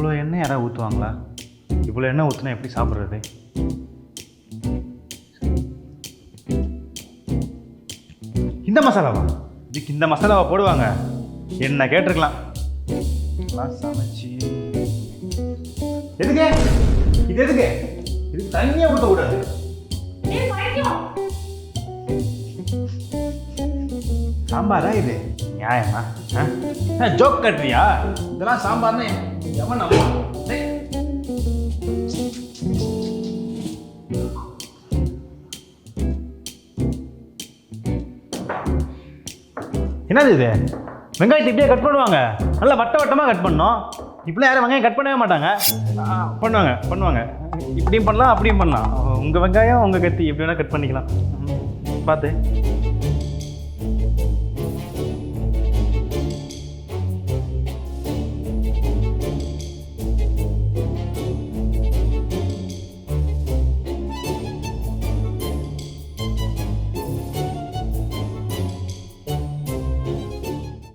இவ்வளோ எண்ணெய் யாராவது ஊற்றுவாங்களா? இவ்வளோ எண்ணெய் ஊற்றுனா எப்படி சாப்பிட்றது? இந்த மசாலாவா? இதுக்கு இந்த மசாலாவை போடுவாங்க? என்ன கேட்டிருக்கலாம். சமைச்சு எதுக்கு இது? எதுக்கு இதுக்கு தண்ணியே ஊற்றக்கூடாது. சாம்பாரா இது? நியாயமா? ஜோக் கட்டுறியா? இதெல்லாம் சாம்பார்னு எவன் நம்புவான்? என்னது இது? வெங்காயத்தை இப்படியே கட் பண்ணுவாங்க? நல்லா வட்ட வட்டமாக கட் பண்ணோம். இப்படிலாம் யாரும் வெங்காயம் கட் பண்ணவே மாட்டாங்க. பண்ணுவாங்க இப்படியும் பண்ணலாம் அப்படியும் பண்ணலாம். உங்கள் வெங்காயம் உங்கள் கத்தி எப்படி வேணால் கட் பண்ணிக்கலாம். பார்த்து